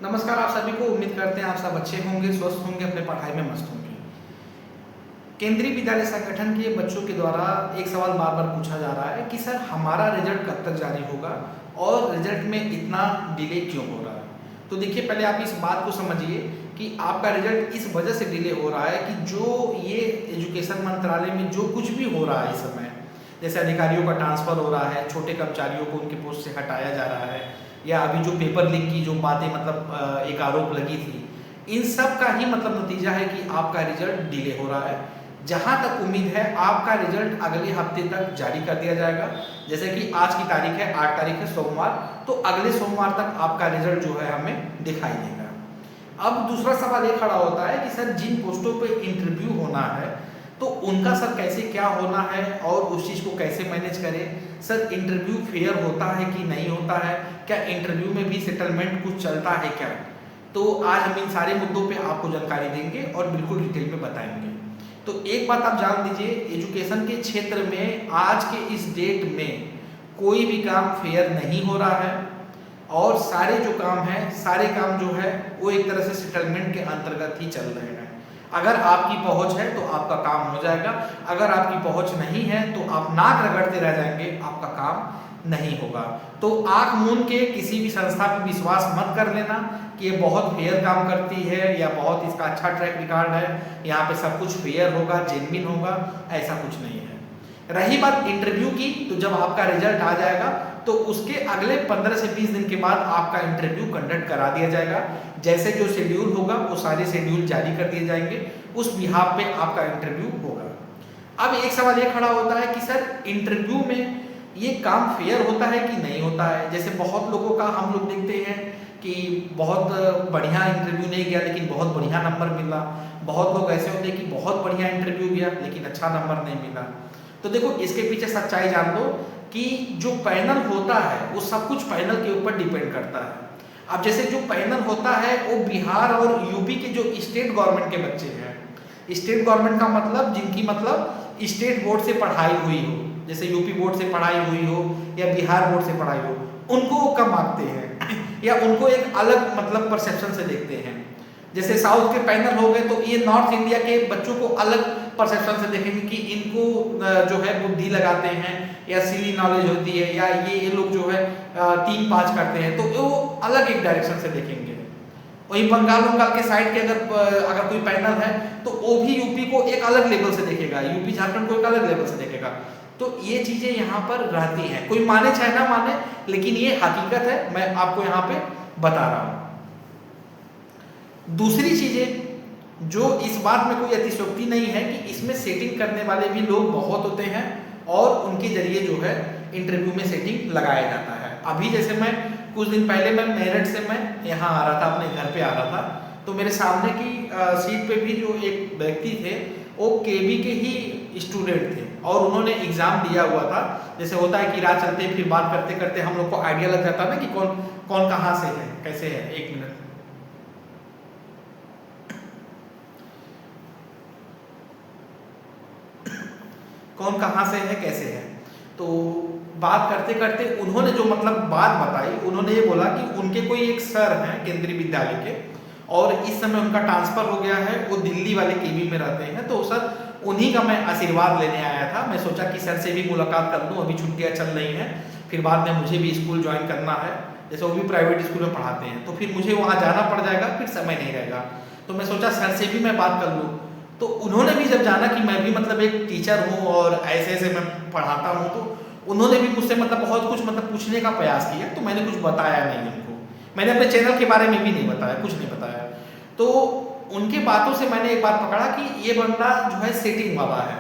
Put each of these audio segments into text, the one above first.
नमस्कार आप सभी को। उम्मीद करते हैं आप सब अच्छे होंगे, स्वस्थ होंगे, अपने पढ़ाई में मस्त होंगे। केंद्रीय विद्यालय संगठन के बच्चों के द्वारा एक सवाल बार बार पूछा जा रहा है कि सर हमारा रिजल्ट कब तक जारी होगा और रिजल्ट में इतना डिले क्यों हो रहा है। तो देखिए, पहले आप इस बात को समझिए कि आपका रिजल्ट इस वजह से डिले हो रहा है कि जो ये एजुकेशन मंत्रालय में जो कुछ भी हो रहा है इस समय, जैसे अधिकारियों का ट्रांसफर हो रहा है, छोटे कर्मचारियों को उनके पोस्ट से हटाया जा रहा है, या अभी जो पेपर लीक की जो बातें एक आरोप लगी थी, इन सब का ही नतीजा है कि आपका रिजल्ट डिले हो रहा है। जहां तक उम्मीद है आपका रिजल्ट अगले हफ्ते तक जारी कर दिया जाएगा। जैसे कि आज की तारीख है 8 तारीख है सोमवार, तो अगले सोमवार तक आपका रिजल्ट जो है हमें दिखाई देगा। अब दूसरा सवाल ये खड़ा होता है कि सर जिन पोस्टों पे इंटरव्यू होना है तो उनका सर कैसे क्या होना है और उस चीज़ को कैसे मैनेज करें। सर इंटरव्यू फेयर होता है कि नहीं होता है, क्या इंटरव्यू में भी सेटलमेंट कुछ चलता है क्या। तो आज हम इन सारे मुद्दों पे आपको जानकारी देंगे और बिल्कुल डिटेल में बताएंगे। तो एक बात आप जान लीजिए, एजुकेशन के क्षेत्र में आज के इस डेट में कोई भी काम फेयर नहीं हो रहा है और सारे जो काम है सारे काम जो है वो एक तरह से सेटलमेंट के अंतर्गत ही चल रहे हैं। अगर आपकी पहुंच है तो आपका काम हो जाएगा, अगर आपकी पहुंच नहीं है तो आप नाक रगड़ते रह जाएंगे, आपका काम नहीं होगा। तो आंख मूंद के किसी भी संस्था पर विश्वास मत कर लेना कि ये बहुत फेयर काम करती है या बहुत इसका अच्छा ट्रैक रिकॉर्ड है, यहाँ पे सब कुछ फेयर होगा, जेन्युइन होगा, ऐसा कुछ नहीं है। रही बात इंटरव्यू की, तो जब आपका रिजल्ट आ जाएगा तो उसके अगले 15 से 20 दिन के बाद आपका इंटरव्यू कंडक्ट करा दिया जाएगा। जैसे जो शेड्यूल होगा वो सारे शेड्यूल जारी कर दिए जाएंगे, उस बिहाफ पे आपका इंटरव्यू होगा। अब एक सवाल ये खड़ा होता है कि सर इंटरव्यू में ये काम फेयर होता है कि नहीं होता है। जैसे बहुत लोगों का हम लोग देखते हैं कि बहुत बढ़िया इंटरव्यू नहीं गया लेकिन बहुत बढ़िया नंबर मिला। बहुत लोग ऐसे होते हैं कि बहुत बढ़िया इंटरव्यू गया लेकिन अच्छा नंबर नहीं मिला। तो देखो, इसके पीछे सच्चाई जान लो कि जो पैनल होता है वो सब कुछ पैनल के ऊपर डिपेंड करता है। अब जैसे जो पैनल होता है वो बिहार और यूपी के जो स्टेट गवर्नमेंट के बच्चे हैं, स्टेट गवर्नमेंट का मतलब जिनकी स्टेट बोर्ड से पढ़ाई हुई हो, जैसे यूपी बोर्ड से पढ़ाई हुई हो या बिहार बोर्ड से पढ़ाई हो, उनको वो कम आंकते हैं या उनको एक अलग परसेप्शन से देखते हैं। जैसे साउथ के पैनल हो गए तो ये नॉर्थ इंडिया के बच्चों को अलग परसेप्शन से देखेंगे कि इनको जो है बुद्धि लगाते हैं या सिली नॉलेज होती है या ये लोग जो है 3-5 करते हैं, तो वो अलग एक डायरेक्शन से देखेंगे। वहीं बंगाल के साइड के अगर कोई पैनल है तो वो भी यूपी को एक अलग लेवल से देखेगा, यूपी झारखंड को एक अलग लेवल से देखेगा। तो ये चीजें यहाँ पर रहती हैं, कोई माने चाहे ना माने, लेकिन ये हकीकत है, मैं आपको यहाँ पे बता रहा हूँ। दूसरी चीजें जो इस बात में कोई अतिशयोक्ति नहीं है कि इसमें सेटिंग करने वाले भी लोग बहुत होते हैं और उनके जरिए जो है इंटरव्यू में सेटिंग लगाया जाता है। अभी जैसे मैं कुछ दिन पहले मैं मेरठ से मैं यहाँ आ रहा था, अपने घर पे आ रहा था, तो मेरे सामने की सीट पे भी जो एक व्यक्ति थे वो केबी के ही स्टूडेंट थे और उन्होंने एग्जाम दिया हुआ था। जैसे होता है कि राह चलते फिर बात करते करते हम लोग को आइडिया लग जाता है ना कि कौन कौन कहाँ से है कैसे है। एक मिनट, कौन कहाँ से है कैसे है। तो बात करते करते उन्होंने जो बात बताई, उन्होंने ये बोला कि उनके कोई एक सर हैं केंद्रीय विद्यालय के और इस समय उनका ट्रांसफर हो गया है, वो दिल्ली वाले केबी में रहते हैं। तो सर उन्हीं का मैं आशीर्वाद लेने आया था। मैं सोचा कि सर से भी मुलाकात कर लूँ, अभी छुट्टियाँ चल रही हैं, फिर बाद में मुझे भी स्कूल ज्वाइन करना है, जैसे वो भी प्राइवेट स्कूल में पढ़ाते हैं, तो फिर मुझे वहाँ जाना पड़ जाएगा, फिर समय नहीं रहेगा। तो मैं सोचा सर से भी मैं बात कर लूँ। तो उन्होंने भी जब जाना कि मैं भी एक टीचर हूँ और ऐसे ऐसे मैं पढ़ाता हूँ, तो उन्होंने भी मुझसे बहुत कुछ पूछने का प्रयास किया। तो मैंने कुछ बताया नहीं उनको, मैंने अपने चैनल के बारे में भी नहीं बताया, कुछ नहीं बताया। तो उनके बातों से मैंने एक बात पकड़ा कि ये बंदा जो है सेटिंग वाला है।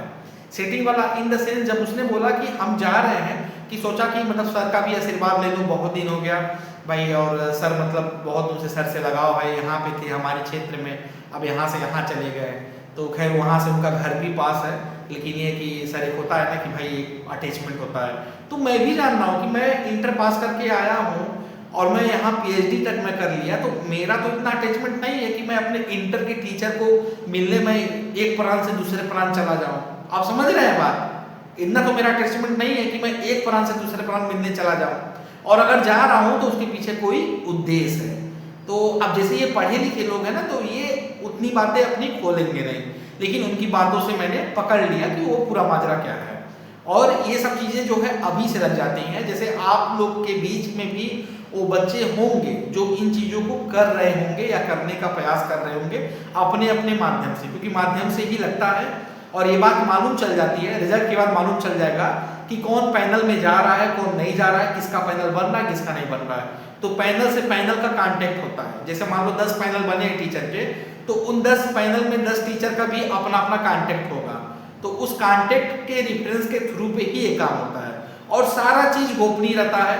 सेटिंग वाला इन द सेंस, जब उसने बोला कि हम जा रहे हैं, कि सोचा कि सर का भी आशीर्वाद ले लूँ, बहुत दिन हो गया भाई, और सर बहुत उनसे सर से लगाव है, यहाँ पे थे हमारे क्षेत्र में, अब यहाँ से यहाँ चले गए। तो खैर वहाँ से उनका घर भी पास है, लेकिन ये कि सर एक होता है ना कि भाई एक अटैचमेंट होता है। तो मैं भी जान रहा हूँ कि मैं इंटर पास करके आया हूँ और मैं यहाँ पीएचडी तक मैं कर लिया, तो मेरा तो इतना अटैचमेंट नहीं है कि मैं अपने इंटर के टीचर को मिलने में एक प्रांत से दूसरे प्रांत चला जाऊँ। आप समझ रहे हैं बात, इतना तो मेरा अटैचमेंट नहीं है कि मैं एक प्रांत से दूसरे प्रांत मिलने चला जाऊँ, और अगर जा रहा हूँ तो उसके पीछे कोई उद्देश्य है। तो अब जैसे ये पढ़े लिखे लोग हैं ना, तो ये उतनी बातें अपनी खोलेंगे नहीं, लेकिन उनकी बातों से मैंने पकड़ लिया कि वो पूरा माजरा क्या है। और ये सब चीज़ें जो है अभी से लग जाती हैं। जैसे आप लोग के बीच में भी वो बच्चे होंगे जो इन चीज़ों को कर रहे होंगे या करने का प्रयास कर रहे होंगे अपने अपने माध्यम से, क्योंकि माध्यम से ही लगता है और ये बात मालूम चल जाती है, रिजल्ट के बाद मालूम चल जाएगा कि कौन पैनल में जा रहा है, कौन नहीं जा रहा है, किसका पैनल बन रहा है, किसका नहीं बन रहा है। तो पैनल से पैनल का कांटेक्ट होता है। जैसे मान लो 10 पैनल बने टीचर के, तो उन 10 पैनल में 10 टीचर का भी अपना अपना कांटेक्ट होगा। तो उस कांटेक्ट के रेफरेंस के थ्रू पे ही ये काम होता है और सारा चीज गोपनीय रहता है।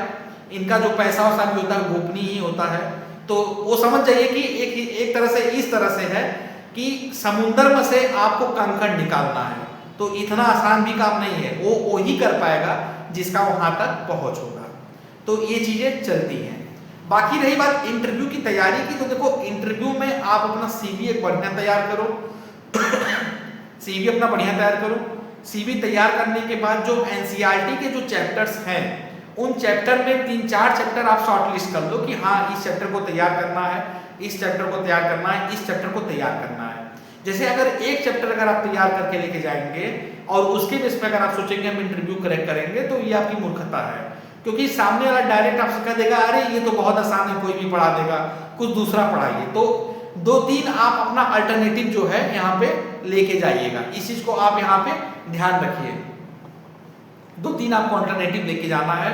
इनका जो पैसा वैसा भी होता है गोपनीय ही होता है। तो वो समझ जाइए कि एक तरह से इस तरह से है कि समुद्र में से आपको कंकड़ निकालना है, तो इतना आसान भी काम नहीं है। वो ही कर पाएगा जिसका वहां तक पहुंच होगा। तो ये चीजें चलती हैं। बाकी रही बात इंटरव्यू की तैयारी की, तो देखो इंटरव्यू में आप अपना सीवी एक बढ़िया तैयार करो सीवी अपना बढ़िया तैयार करो। सीवी तैयार करने के बाद जो एनसीईआरटी के जो चैप्टर्स हैं, उन चैप्टर में 3-4 चैप्टर आप शॉर्ट लिस्ट कर लो कि हाँ इस चैप्टर को तैयार करना है, इस चैप्टर को तैयार करना है, इस चैप्टर को तैयार करना है। जैसे अगर एक चैप्टर अगर आप तैयार करके लेके जाएंगे और उसके बेस पे अगर आप सोचेंगे हम इंटरव्यू करेक्ट करेंगे, तो ये आपकी मूर्खता है। क्योंकि सामने वाला डायरेक्ट आपसे कह देगा अरे ये तो बहुत आसान है, कोई भी पढ़ा देगा, कुछ दूसरा पढ़ाइए। तो 2-3 आप अपना अल्टरनेटिव जो है यहाँ पे लेके जाइएगा। इस चीज को आप यहाँ पे ध्यान रखिए। 2-3 आपको अल्टरनेटिव लेके जाना है।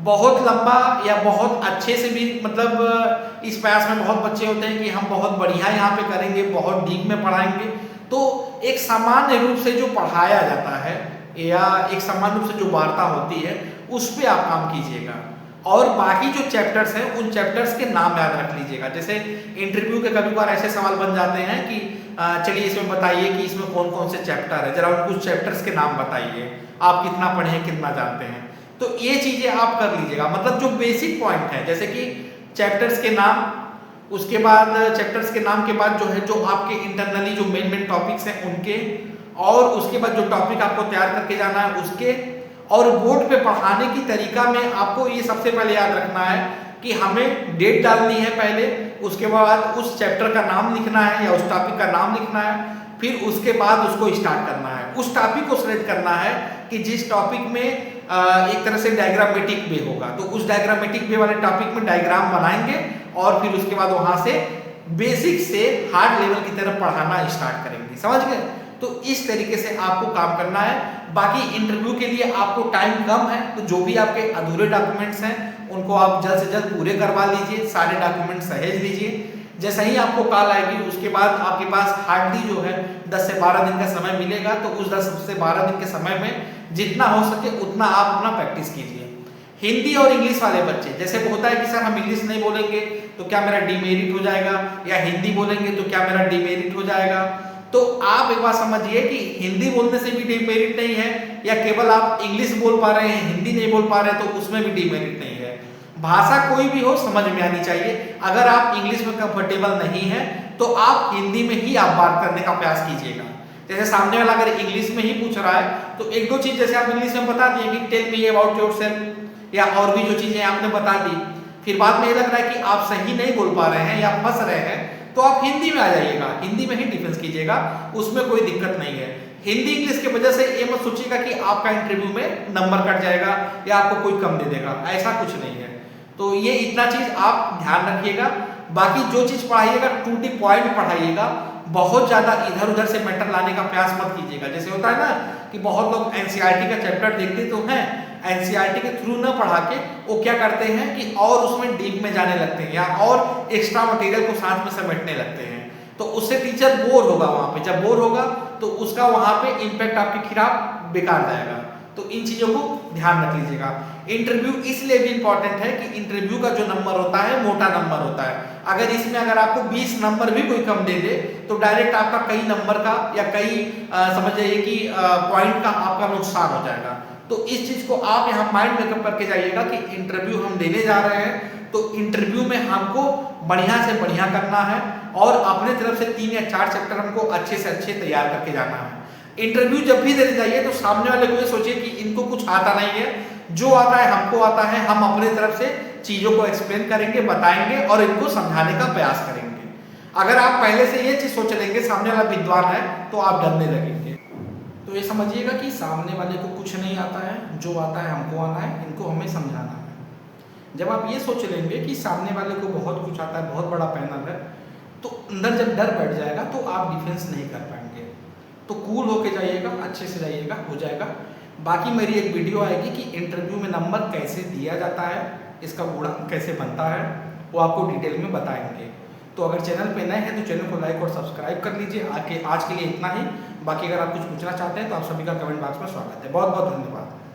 बहुत लंबा या बहुत अच्छे से भी, मतलब इस प्रयास में बहुत बच्चे होते हैं कि हम बहुत बढ़िया यहाँ पे करेंगे, बहुत डीप में पढ़ाएंगे। तो एक सामान्य रूप से जो पढ़ाया जाता है या एक सामान्य रूप से जो वार्ता होती है उस पर आप काम कीजिएगा। और बाकी जो चैप्टर्स हैं उन चैप्टर्स के नाम याद रख लीजिएगा। जैसे इंटरव्यू के कभी बार ऐसे सवाल बन जाते हैं कि चलिए इसमें बताइए कि इसमें कौन कौन से चैप्टर है, जरा कुछ चैप्टर्स के नाम बताइए, आप कितना पढ़े हैं, कितना जानते हैं। तो ये चीजें आप कर लीजिएगा। मतलब जो बेसिक पॉइंट है, जैसे कि चैप्टर्स के नाम, उसके बाद चैप्टर्स के नाम के बाद जो है जो आपके इंटरनली जो मेन टॉपिक्स हैं उनके, और उसके बाद जो टॉपिक आपको तैयार करके जाना है उसके, और बोर्ड पे पढ़ाने की तरीका में आपको ये सबसे पहले याद रखना है कि हमें डेट डालनी है पहले, उसके बाद उस चैप्टर का नाम लिखना है या उस टॉपिक का नाम लिखना है, फिर उसके बाद उसको स्टार्ट करना है। उस टॉपिक को सिलेक्ट करना है कि जिस टॉपिक में एक तरह से डायग्रामेटिक वे होगा, तो उस डायग्रामेटिक वे वाले टॉपिक में डायग्राम बनाएंगे और फिर उसके बाद वहां से बेसिक से हार्ड लेवल की तरफ पढ़ाना स्टार्ट करेंगे। समझ गए? तो इस तरीके से आपको काम करना है। बाकी इंटरव्यू के लिए आपको टाइम कम है, तो जो भी आपके अधूरे डॉक्यूमेंट्स हैं उनको आप जल्द से जल्द पूरे करवा लीजिए, सारे डॉक्यूमेंट सहेज लीजिए। जैसे ही आपको कॉल आएगी उसके बाद आपके पास हार्डली जो है 10 से 12 दिन का समय मिलेगा। तो उस 10 से 12 दिन के समय में जितना हो सके उतना आप अपना प्रैक्टिस कीजिए। हिंदी और इंग्लिश वाले बच्चे, जैसे होता है कि सर हम इंग्लिश नहीं बोलेंगे तो क्या मेरा डीमेरिट हो जाएगा, या हिंदी बोलेंगे तो क्या मेरा डीमेरिट हो जाएगा। तो आप एक बात समझिए कि हिंदी बोलने से भी डीमेरिट नहीं है, या केवल आप इंग्लिश बोल पा रहे हैं हिंदी नहीं बोल पा रहे हैं तो उसमें भी डीमेरिट नहीं है। भाषा कोई भी हो समझ में आनी चाहिए। अगर आप इंग्लिश में कंफर्टेबल नहीं है तो आप हिंदी में ही आप बात करने का प्रयास कीजिएगा। जैसे सामने वाला अगर इंग्लिश में ही पूछ रहा है तो एक दो चीज जैसे आप इंग्लिश में बता दिए कि टेल मी अबाउट योरसेल्फ, या और भी जो चीजें आपने बता दी, फिर बाद में ये लग रहा है कि आप सही नहीं बोल पा रहे हैं या फंस रहे हैं, तो आप हिंदी में आ जाइएगा, हिंदी में ही डिफेंस कीजिएगा, उसमें कोई दिक्कत नहीं है। हिंदी इंग्लिश की वजह से ये मत सोचिएगा कि आपका इंटरव्यू में नंबर कट जाएगा या आपको कोई कम दे देगा, ऐसा कुछ नहीं है। तो ये इतना चीज आप ध्यान रखिएगा। बाकी जो चीज पढ़ाइएगा टू दी पॉइंट पढ़ाइएगा, बहुत ज्यादा इधर उधर से मैटर लाने का प्रयास मत कीजिएगा। जैसे होता है ना कि बहुत लोग एनसीईआरटी का चैप्टर देखते तो हैं, एनसीईआरटी के थ्रू न पढ़ा के वो क्या करते हैं कि और उसमें डीप में जाने लगते हैं या और एक्स्ट्रा मटेरियल को साथ में समेटने लगते हैं। तो उससे टीचर बोर होगा वहां पे, जब बोर होगा तो उसका वहां पे इम्पैक्ट आपके खिलाफ बेकार जाएगा। तो इन चीजों को ध्यान रख लीजिएगा। इंटरव्यू इसलिए भी इंपॉर्टेंट है कि इंटरव्यू का जो नंबर होता है मोटा नंबर होता है। अगर इसमें अगर आपको 20 नंबर भी कोई कम दे दे तो डायरेक्ट आपका कई नंबर का या कई समझ जाइए कि पॉइंट का आपका नुकसान हो जाएगा। तो इस चीज को आप यहाँ माइंड मेकअप करके जाइएगा कि इंटरव्यू हम देने जा रहे हैं तो इंटरव्यू में हमको बढ़िया से बढ़िया करना है और अपने तरफ से 3 या 4 चैप्टर हमको अच्छे से अच्छे तैयार करके जाना है। इंटरव्यू जब भी देने जाइए तो सामने वाले को ये सोचिए कि इनको कुछ आता नहीं है, जो आता है हमको आता है, हम अपने तरफ से चीज़ों को एक्सप्लेन करेंगे, बताएंगे और इनको समझाने का प्रयास करेंगे। अगर आप पहले से ये चीज़ सोच लेंगे सामने वाला विद्वान है तो आप डरने लगेंगे। तो ये समझिएगा कि सामने वाले को कुछ नहीं आता है, जो आता है हमको आना है, इनको हमें समझाना है। जब आप ये सोच लेंगे कि सामने वाले को बहुत कुछ आता है, बहुत बड़ा पैनल है, तो अंदर जब डर बैठ जाएगा तो आप डिफेंस नहीं कर पाएंगे। तो कूल होके जाइएगा, अच्छे से जाइएगा, हो जाएगा। बाकी मेरी एक वीडियो आएगी कि इंटरव्यू में नंबर कैसे दिया जाता है, इसका गुणांक कैसे बनता है, वो आपको डिटेल में बताएंगे। तो अगर चैनल पे नए हैं तो चैनल को लाइक और सब्सक्राइब कर लीजिए। आज के लिए इतना ही। बाकी अगर आप कुछ पूछना चाहते हैं तो आप सभी का कमेंट बॉक्स में स्वागत है। बहुत बहुत धन्यवाद।